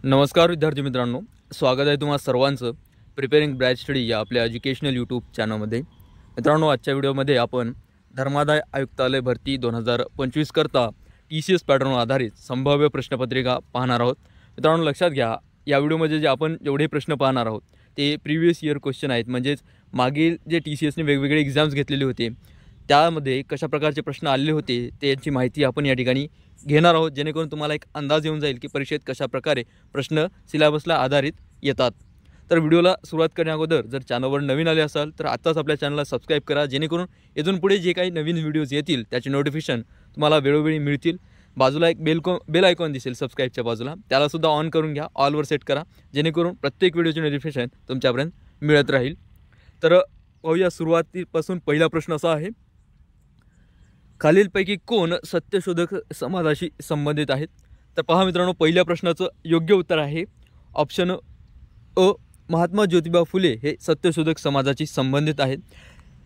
नमस्कार विद्यार्थी मित्रांनो, स्वागत आहे तुम्हा सर्वांचं प्रिपेअरिंग ब्रॅच स्टडी या आपल्या एज्युकेशनल यूट्यूब चॅनलमध्ये। मित्रांनो, आजच्या व्हिडिओमध्ये आपण धर्मादाय आयुक्तालय भरती 2025 करता TCS पॅटर्नवर आधारित संभाव्य प्रश्नपत्रिका पाहणार आहोत। मित्रांनो, लक्षात घ्या, या व्हिडिओमध्ये जे आपण जेवढे प्रश्न पाहणार आहोत ते प्रीवियस इयर क्वेश्चन आहेत, म्हणजेच मागील जे TCSने वेगवेगळे एक्झाम्स घेतलेले होते त्यामध्ये कशा प्रकारचे प्रश्न आलेले होते त्याची माहिती आपण या ठिकाणी घेणार आहोत, जेणेकरून तुम्हाला एक अंदाज येऊन जाईल की परीक्षेत कशा प्रकारे प्रश्न सिलेबसला आधारित येतात। तर व्हिडिओला सुरुवात करण्याअगोदर जर चॅनलवर नवीन आले असाल तर आत्ताच आपल्या चॅनलला सबस्क्राइब करा, जेणेकरून इथून पुढे जे काही नवीन व्हिडिओज येतील त्याचे नोटिफिकेशन तुम्हाला वेळोवेळी मिळतील। बाजूला एक बेल आयकॉन दिसेल सबस्क्राइबच्या बाजूला, त्याला सुद्धा ऑन करून घ्या, ऑलवर सेट करा, जेणेकरून प्रत्येक व्हिडिओचे नोटिफिकेशन तुमच्यापर्यंत मिळत राहील। तर पाहूया, सुरुवातीपासून पहिला प्रश्न असा आहे, खालीलपैकी कोण सत्यशोधक समाजाशी संबंधित आहेत? तर पहा मित्रांनो, पहिल्या प्रश्नाचं योग्य उत्तर आहे ऑप्शन अ, महात्मा ज्योतिबा फुले हे सत्यशोधक समाजाशी संबंधित आहेत।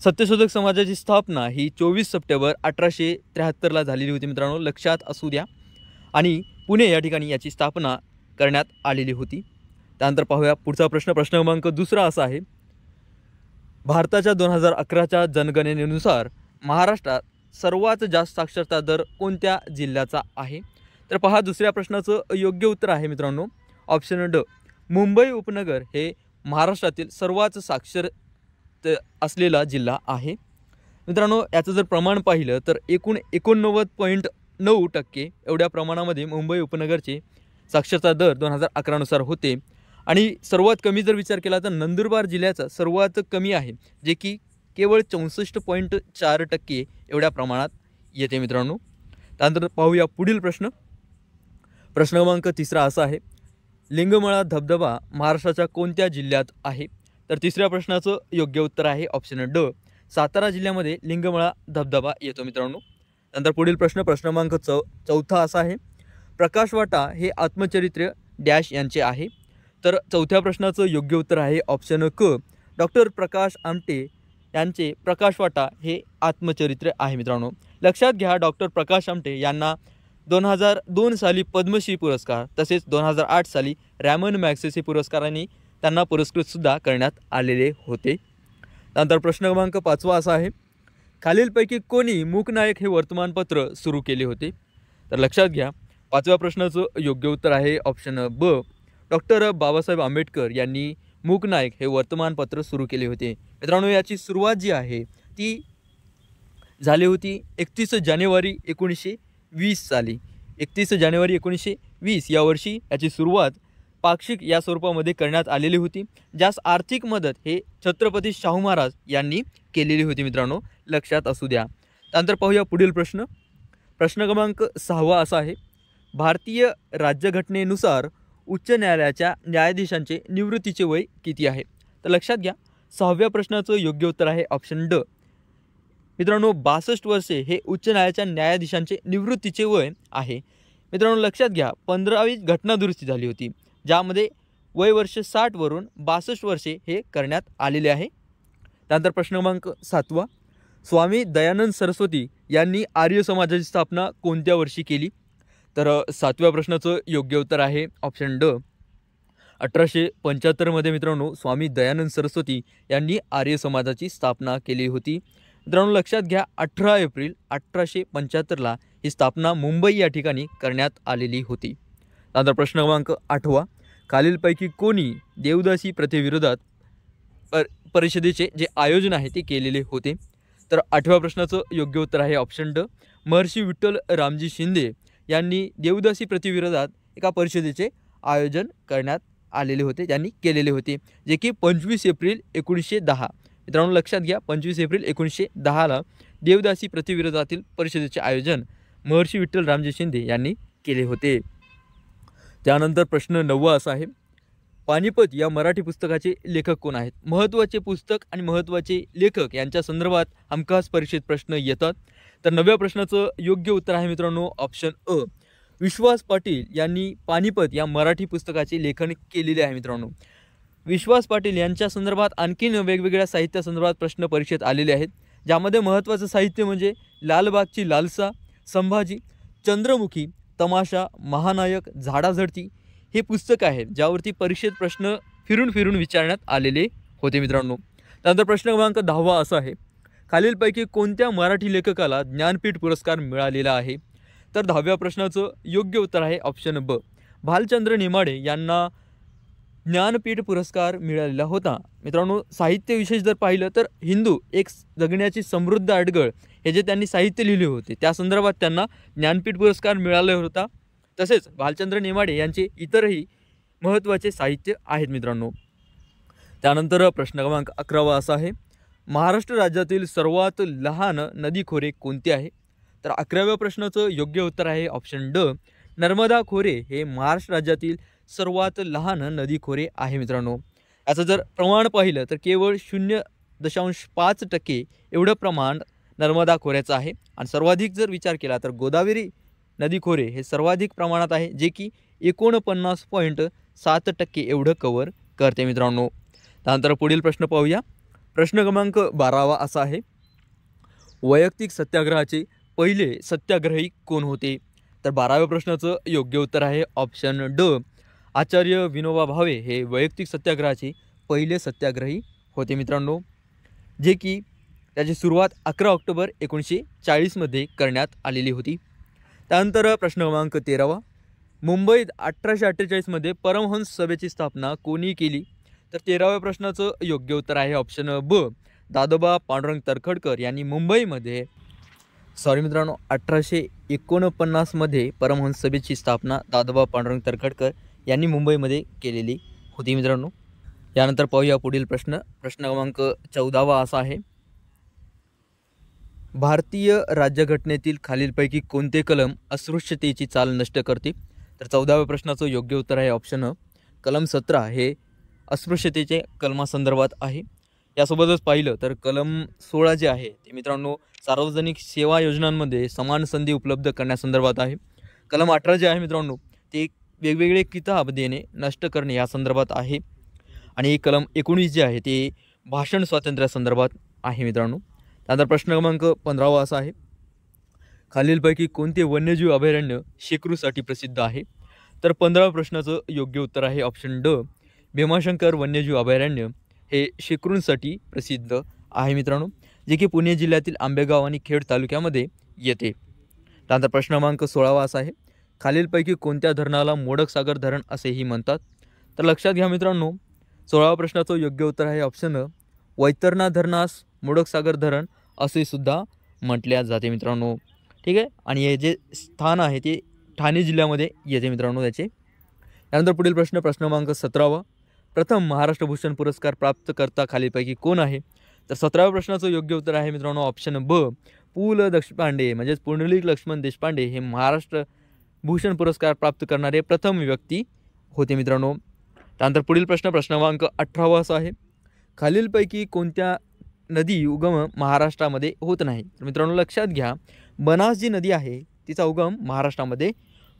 सत्यशोधक समाजाची स्थापना ही 24 सप्टेंबर 1873ला झालेली होती मित्रांनो, लक्षात असू द्या, आणि पुणे या ठिकाणी याची स्थापना करण्यात आलेली होती। त्यानंतर पाहूया पुढचा प्रश्न क्रमांक दुसरा असा आहे, भारताच्या 2011च्या जनगणनेनुसार महाराष्ट्रात सर्वात जास्त साक्षरता दर कोणत्या जिल्ह्याचा आहे? तर पहा, दुसऱ्या प्रश्नाचं योग्य उत्तर आहे मित्रांनो ऑप्शन ड, मुंबई उपनगर हे महाराष्ट्रातील सर्वात साक्षर असलेला जिल्हा आहे। मित्रांनो, याचं जर प्रमाण पाहिलं तर 89.9% एवढ्या प्रमाणामध्ये मुंबई उपनगरचे साक्षरता दर 2011 नुसार होते, आणि सर्वात कमी जर विचार केला तर नंदुरबार जिल्ह्याचा सर्वात कमी आहे, जे की केवळ 64.4% एवढ्या प्रमाणात येते मित्रांनो। त्यानंतर पाहूया पुढील प्रश्न क्रमांक तिसरा असा आहे, लिंगमळा धबधबा महाराष्ट्राच्या कोणत्या जिल्ह्यात आहे? तर तिसऱ्या प्रश्नाचं योग्य उत्तर आहे ऑप्शन ड, सातारा जिल्ह्यामध्ये लिंगमळा धबधबा येतो मित्रांनो। नंतर पुढील प्रश्न क्रमांक चौथा असा आहे, प्रकाश वाटा हे आत्मचरित्र डॅश यांचे आहे? तर चौथ्या प्रश्नाचं योग्य उत्तर आहे ऑप्शन क, डॉक्टर प्रकाश आमटे यांचे प्रकाश वाटा हे आत्मचरित्र आहे मित्रांनो। लक्षात घ्या, डॉक्टर प्रकाश आमटे यांना 2002 साली पद्मश्री पुरस्कार तसेच 2008 साली रॅमन मॅग्सेसे पुरस्कारांनी त्यांना पुरस्कृत सुद्धा करण्यात आलेले होते। त्यानंतर प्रश्न क्रमांक 5 असा आहे, खालीलपैकी कोणी मूकनायक हे वर्तमानपत्र सुरू केले होते? तर लक्षात घ्या, 5व्या प्रश्नाचं योग्य उत्तर आहे ऑप्शन ब, डॉक्टर बाबासाहेब आंबेडकर यांनी मूकनायक हे वर्तमानपत्र सुरू केले होते। मित्रांनो, याची सुरुवात जी आहे ती झाली होती 31 जानेवारी 1920 साली। 31 जानेवारी 1920 या वर्षी याची सुरुवात पाक्षिक या स्वरूपामध्ये करण्यात आलेली होती, ज्यास आर्थिक मदत हे छत्रपती शाहू महाराज यांनी केलेली होती मित्रांनो, लक्षात असू द्या। त्यानंतर पाहूया पुढील प्रश्न क्रमांक 6 असा आहे, भारतीय राज्यघटनेनुसार उच्च न्यायालयाच्या न्यायाधीशांचे निवृत्तीचे वय किती आहे? तर लक्षात घ्या, 6व्या प्रश्नाचं योग्य उत्तर आहे ऑप्शन ड, मित्रांनो 62 वर्षे हे उच्च न्यायालयाच्या न्यायाधीशांचे निवृत्तीचे वय आहे। मित्रांनो, लक्षात घ्या, 15वी घटना दुरुस्ती झाली होती, ज्यामध्ये वय वर्ष 60 वरून 62 वर्षे हे करण्यात आलेले आहे। त्यानंतर प्रश्न क्रमांक 7, स्वामी दयानंद सरस्वती यांनी आर्य समाजाची स्थापना कोणत्या वर्षी केली? तर 7व्या प्रश्नाचं योग्य उत्तर आहे ऑप्शन ड, 1875 मध्ये मित्रांनो स्वामी दयानंद सरस्वती यांनी आर्य समाजाची स्थापना केली होती। मित्रांनो, लक्षात घ्या, 18 एप्रिल 1875ला ही स्थापना मुंबई या ठिकाणी करण्यात आलेली होती। त्यानंतर प्रश्न क्रमांक 8, खालीलपैकी कोणी देवदासी प्रथेविरोधात परिषदेचे जे आयोजन आहे ते केलेले होते? तर 8व्या प्रश्नाचं योग्य उत्तर आहे ऑप्शन ड, महर्षी विठ्ठल रामजी शिंदे यांनी देवदासी प्रथेविरोधात एका परिषदेचे आयोजन करण्यात आलेले होते, त्यांनी केलेले होते, जे की 25 एप्रिल 1910। मित्रांनो, लक्षात घ्या, 25 एप्रिल 1910ला देवदासी प्रथेविरोधातील परिषदेचे आयोजन महर्षी विठ्ठल रामजी शिंदे यांनी केले होते। त्यानंतर प्रश्न 9 असा आहे, पानिपत या मराठी पुस्तकाचे लेखक कोण आहेत? महत्त्वाचे पुस्तक आणि महत्त्वाचे लेखक यांच्या संदर्भात हमखास परीक्षेत प्रश्न येतात। तर 9व्या प्रश्नाचं योग्य उत्तर आहे मित्रांनो ऑप्शन अ, विश्वास पाटील यांनी पानिपत या मराठी पुस्तकाचे लेखन केलेले आहे मित्रांनो। विश्वास पाटील यांच्या संदर्भात आणखीन वेगवेगळ्या साहित्या संदर्भात प्रश्न परीक्षेत आलेले आहेत, ज्यामध्ये महत्त्वाचं साहित्य म्हणजे लालबागची लालसा, संभाजी, चंद्रमुखी, तमाशा, महानायक, झाडाझडती हे पुस्तक आहे ज्यावरती परीक्षेत प्रश्न फिरून फिरून विचारण्यात आलेले होते मित्रांनो. त्यानंतर प्रश्न क्रमांक 10 असा आहे, खालीलपैकी कोणत्या मराठी लेखकाला ज्ञानपीठ पुरस्कार मिळालेला आहे? तर 10व्या प्रश्नाचं योग्य उत्तर आहे ऑप्शन ब, भालचंद्र नेमाडे यांना ज्ञानपीठ पुरस्कार मिळालेला होता. मित्रांनो, साहित्य विशेष जर पाहिलं तर हिंदू एक जगण्याची समृद्ध अडगळ हे जे त्यांनी साहित्य लिहिले होते त्या संदर्भात त्यांना ज्ञानपीठ पुरस्कार मिळाला होता. तसेच भालचंद्र नेमाडे यांचे इतरही महत्त्वाचे साहित्य आहेत मित्रांनो. त्यानंतर प्रश्न क्रमांक 11 असा आहे, महाराष्ट्र राज्यातील सर्वात लहान नदी खोरे कोणते आहे? तर 11व्या प्रश्नाचं योग्य उत्तर आहे ऑप्शन ड, नर्मदा खोरे हे महाराष्ट्र राज्यातील सर्वात लहान नदी खोरे आहे मित्रांनो. याचं जर प्रमाण पाहिलं तर केवळ 0.5% एवढं प्रमाण नर्मदा खोऱ्याचं आहे. आणि सर्वाधिक जर विचार केला तर गोदावरी नदी खोरे हे सर्वाधिक प्रमाणात आहे, जे की 49.7% एवढं कव्हर करते मित्रांनो. त्यानंतर पुढील प्रश्न पाहूया. प्रश्न क्रमांक 12 असा आहे, वैयक्तिक सत्याग्रहाचे पहिले सत्याग्रही कोण होते? तर 12व्या प्रश्नाचं योग्य उत्तर आहे ऑप्शन ड, आचार्य विनोबा भावे हे वैयक्तिक सत्याग्रहाचे पहिले सत्याग्रही होते मित्रांनो, जे की त्याची सुरुवात 11 ऑक्टोबर 1940 करण्यात आलेली होती. त्यानंतर प्रश्न क्रमांक 13, मुंबईत 1848 परमहंस सभेची स्थापना कोणी केली? तर 13व्या प्रश्नाचं योग्य उत्तर आहे ऑप्शन ब, दादोबा पांडुरंग तर्खडकर यांनी मुंबईमध्ये 1849 परमहंस सभेची स्थापना दादोबा पांडुरंग तर्खडकर यांनी मुंबईमध्ये केलेली होती मित्रांनो. यानंतर पाहूया पुढील प्रश्न. प्रश्न क्रमांक 14 असा आहे, भारतीय राज्यघटनेतील खालीलपैकी कोणते कलम अस्पृश्यतेची चाल नष्ट करते? तर 14व्या प्रश्नाचं योग्य उत्तर आहे ऑप्शन अ, कलम 17 हे अस्पृश्यतेचे कलमासंदर्भात आहे. यासोबतच पाहिलं तर कलम 16 जे आहे ते मित्रांनो सार्वजनिक सेवा योजनांमध्ये समान संधी उपलब्ध करण्यासंदर्भात आहे. कलम 18 जे आहे मित्रांनो ते वेगवेगळे किताब देणे नष्ट करणे या संदर्भात आहे. आणि कलम 19 जे आहे ते भाषण स्वातंत्र्यासंदर्भात आहे मित्रांनो. त्यानंतर प्रश्न क्रमांक 15 असा आहे, खालीलपैकी कोणते वन्यजीव अभयारण्य शेकरूसाठी प्रसिद्ध आहे? तर 15व्या प्रश्नाचं योग्य उत्तर आहे ऑप्शन ड, भीमाशंकर वन्यजीव अभयारण्य हे शेकरूंसाठी प्रसिद्ध आहे मित्रांनो, जे की पुणे जिल्ह्यातील आंबेगाव आणि खेड तालुक्यामध्ये येते. त्यानंतर प्रश्न क्रमांक 16 असा आहे, खालीलपैकी कोणत्या धरणाला मोडक सागर धरण असेही म्हणतात? तर लक्षात घ्या मित्रांनो, 16व्या प्रश्नाचं योग्य उत्तर आहे ऑप्शन अ, वैतरणा धरणास मोडक सागर धरण असे सुद्धा म्हटल्या जाते मित्रांनो. ठीक आहे. आणि हे जे स्थान आहे ते ठाणे जिल्ह्यामध्ये येते मित्रांनो त्याचे. त्यानंतर पुढील प्रश्न क्रमांक 17, प्रथम महाराष्ट्र भूषण पुरस्कार प्राप्तकर्ता खालीलपैकी कोण आहे? तर 17व्या प्रश्नाचं योग्य उत्तर आहे मित्रांनो ऑप्शन ब, पु ल देशपांडे म्हणजेच पुंडलिक लक्ष्मण देशपांडे हे महाराष्ट्र भूषण पुरस्कार प्राप्त करणारे प्रथम व्यक्ती होते मित्रांनो. त्यानंतर पुढील प्रश्न क्रमांक 18 असा आहे, खालीलपैकी कोणत्या नदी उगम महाराष्ट्रामध्ये होत नाही? तर मित्रांनो लक्षात घ्या, बनास जी नदी आहे तिचा उगम महाराष्ट्रामध्ये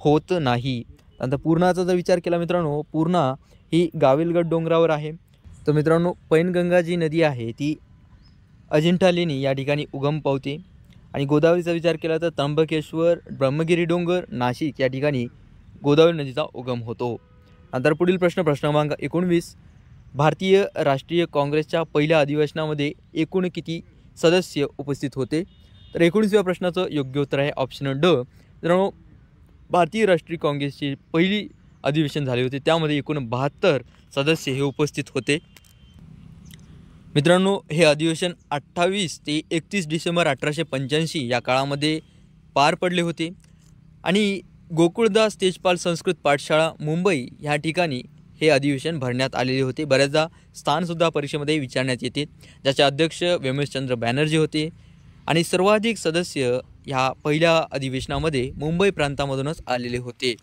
होत नाही. त्यानंतर पूर्णाचा जर विचार केला मित्रांनो, पूर्णा ही गाविलगड डोंगरावर आहे. तर मित्रांनो पैनगंगा जी नदी आहे ती अजिंठा लेणी या ठिकाणी उगम पावते. आणि गोदावरीचा विचार केला तर त्र्यंबकेश्वर, ब्रह्मगिरी डोंगर, नाशिक या ठिकाणी गोदावरी नदीचा उगम होतो. नंतर पुढील प्रश्न क्रमांक 19, भारतीय राष्ट्रीय काँग्रेसच्या पहिल्या अधिवेशनामध्ये एकूण किती सदस्य उपस्थित होते? तर 19व्या प्रश्नाचं योग्य उत्तर आहे ऑप्शन ड. मित्रांनो भारतीय राष्ट्रीय काँग्रेसची पहिली अधिवेशन झाले होते त्यामध्ये एकूण 72 सदस्य हे उपस्थित होते मित्रांनो. हे अधिवेशन 28 ते 31 डिसेंबर 1885 या काळामध्ये पार पडले होते. आणि गोकुळदास तेजपाल संस्कृत पाठशाळा मुंबई ह्या ठिकाणी हे अधिवेशन भरण्यात आलेले होते. बऱ्याचदा स्थानसुद्धा परीक्षेमध्ये विचारण्यात येते, ज्याचे अध्यक्ष व्यमेशचंद्र बॅनर्जी होते. आणि सर्वाधिक सदस्य ह्या पहिल्या अधिवेशनामध्ये मुंबई प्रांतामधूनच आलेले होते.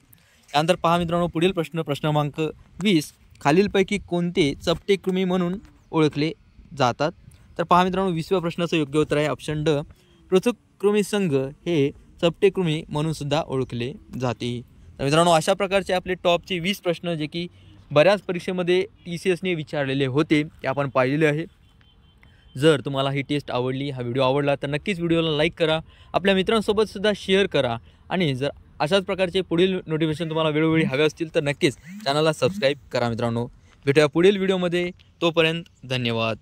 त्यानंतर पहा मित्रांनो पुढील प्रश्न क्रमांक 20, खालीलपैकी कोणते चपटे कृमी म्हणून ओळखले जातात? तर पहा मित्रांनो 20व्या प्रश्नाचं योग्य उत्तर आहे ऑप्शन ड, पृथक्कृमी संघ हे चपटे कृमी म्हणून सुद्धा ओळखले जाते. तर मित्रांनो अशा प्रकारचे आपले टॉपचे 20 प्रश्न जे की बऱ्याच परीक्षेमध्ये TCSने विचारलेले होते ते आपण पाहिलेले आहे. जर तुम्हाला ही टेस्ट आवडली, हा व्हिडिओ आवडला तर नक्कीच व्हिडिओला लाईक करा, आपल्या मित्रांसोबत सुद्धा शेअर करा. आणि जर अशाच प्रकारचे पुढील नोटिफिकेशन तुम्हाला वेळोवेळी हवे असतील तर नक्कीच चॅनलला सबस्क्राईब करा मित्रांनो. भेटूया पुढील व्हिडिओमध्ये. तोपर्यंत धन्यवाद.